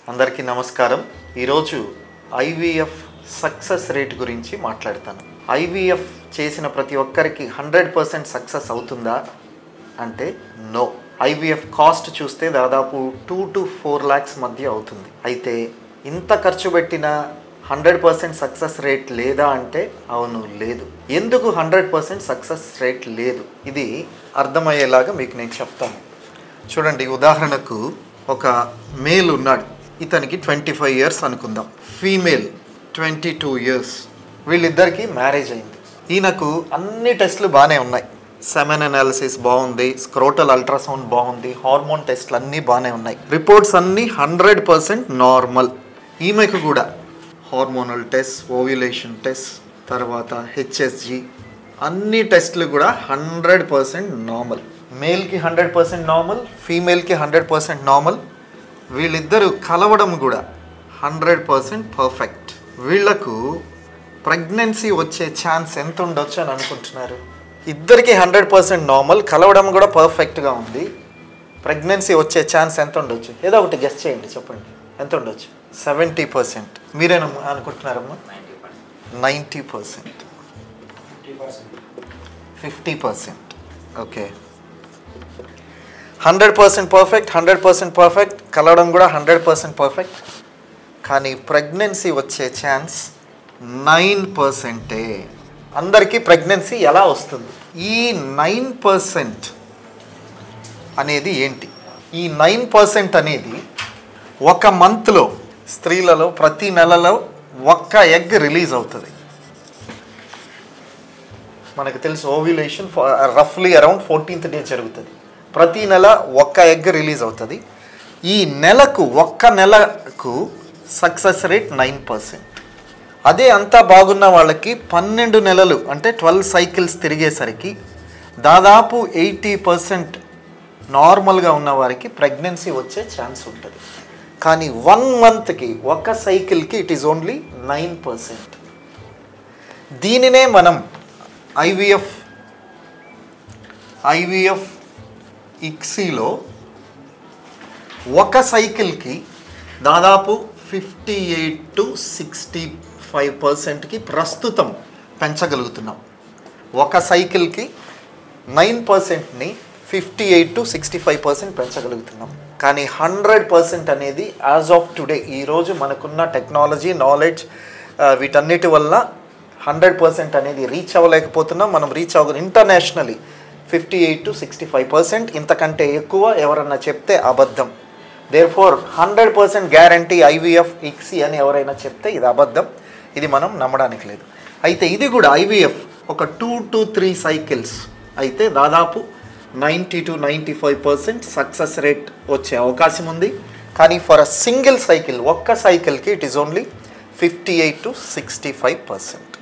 అందరికీ నమస్కారం. ఈరోజు ఐవీఎఫ్ సక్సెస్ రేట్ గురించి మాట్లాడతాను. ఐవీఎఫ్ చేసిన ప్రతి ఒక్కరికి 100% సక్సెస్ అవుతుందా అంటే నో. ఐవీఎఫ్ కాస్ట్ చూస్తే దాదాపు 2 to 4 lakhs మధ్య అవుతుంది. అయితే ఇంత ఖర్చు పెట్టిన 100% సక్సెస్ రేట్ లేదా అంటే అవును, లేదు. ఎందుకు 100% సక్సెస్ రేట్ లేదు, ఇది అర్థమయ్యేలాగా మీకు నేను చెప్తాను. చూడండి, ఉదాహరణకు ఒక మేల్ ఉన్నాడు, ఇతనికి 25 years అనుకుందాం, ఫీమేల్ 22 years. వీళ్ళిద్దరికి మ్యారేజ్ అయింది. ఈయనకు అన్ని టెస్టులు బాగానే ఉన్నాయి. సెమెన్ అనాలిసిస్ బాగుంది, స్క్రోటల్ అల్ట్రాసౌండ్ బాగుంది, హార్మోన్ టెస్ట్లు అన్నీ బాగానే ఉన్నాయి, రిపోర్ట్స్ అన్నీ 100% నార్మల్. ఈమెకు కూడా హార్మోనల్ టెస్ట్, ఓవ్యులేషన్ టెస్ట్, తర్వాత హెచ్ఎస్జి, అన్ని టెస్టులు కూడా 100% నార్మల్. మేల్కి 100% నార్మల్, ఫీమేల్కి 100% నార్మల్. వీళ్ళిద్దరూ కలవడం కూడా 100% పర్ఫెక్ట్. వీళ్లకు ప్రెగ్నెన్సీ వచ్చే ఛాన్స్ ఎంత ఉండొచ్చు అని అనుకుంటున్నారు? ఇద్దరికి 100% నార్మల్, కలవడం కూడా పర్ఫెక్ట్గా ఉంది. ప్రెగ్నెన్సీ వచ్చే ఛాన్స్ ఎంత ఉండొచ్చు? ఏదో ఒకటి గెస్ చేయండి, చెప్పండి ఎంత ఉండొచ్చు? 70%. మీరేనా అనుకుంటున్నారమ్మా? 90%, 50%. ఓకే, 100% పర్ఫెక్ట్, 100% పర్ఫెక్ట్, కలవడం కూడా 100% పర్ఫెక్ట్. కానీ ప్రెగ్నెన్సీ వచ్చే ఛాన్స్ 9%. అందరికీ ప్రెగ్నెన్సీ ఎలా వస్తుంది? ఈ 9% అనేది ఏంటి? ఈ 9% అనేది ఒక మంత్లో, స్త్రీలలో ప్రతి నెలలో ఒక్క ఎగ్ రిలీజ్ అవుతుంది. మనకు తెలుసు, ఓవ్యులేషన్ రఫ్లీ అరౌండ్ 14th day జరుగుతుంది. ప్రతి నెల ఒక్క ఎగ్ రిలీజ్ అవుతుంది. ఈ నెలకు, ఒక్క నెలకు సక్సెస్ రేట్ 9%. అదే అంతా బాగున్న వాళ్ళకి 12 నెలలు అంటే 12 cycles తిరిగేసరికి దాదాపు 80% నార్మల్గా ఉన్న వారికి ప్రెగ్నెన్సీ వచ్చే ఛాన్స్ ఉంటుంది. కానీ 1 monthకి, ఒక సైకిల్కి ఇట్ ఈస్ ఓన్లీ 9%. దీనినే మనం ఐవీఎఫ్ ఇక్సీలో ఒక సైకిల్కి దాదాపు 58 to 65%కి ప్రస్తుతం పెంచగలుగుతున్నాం. ఒక సైకిల్కి 9%ని 58 to 65% పెంచగలుగుతున్నాం. కానీ 100% అనేది యాజ్ ఆఫ్ టుడే, ఈరోజు మనకున్న టెక్నాలజీ, నాలెడ్జ్, వీటన్నిటి వల్ల 100% అనేది రీచ్ అవ్వలేకపోతున్నాం. మనం రీచ్ ఇంటర్నేషనలీ 58 to 65%. ఇంతకంటే ఎక్కువ ఎవరన్నా చెప్తే అబద్ధం. దేర్ఫోర్ 100% గ్యారంటీ ఐవీఎఫ్ ఇక్సీ అని ఎవరైనా చెప్తే ఇది అబద్ధం, ఇది మనం నమ్మడానికి లేదు. అయితే ఇది కూడా ఐవీఎఫ్ ఒక 2 to 3 cycles అయితే దాదాపు 90 to 95% సక్సెస్ రేట్ వచ్చే అవకాశం ఉంది. కానీ ఫర్ అ సింగిల్ సైకిల్, ఒక్క సైకిల్కి ఇట్ ఈస్ ఓన్లీ 58 to 65%.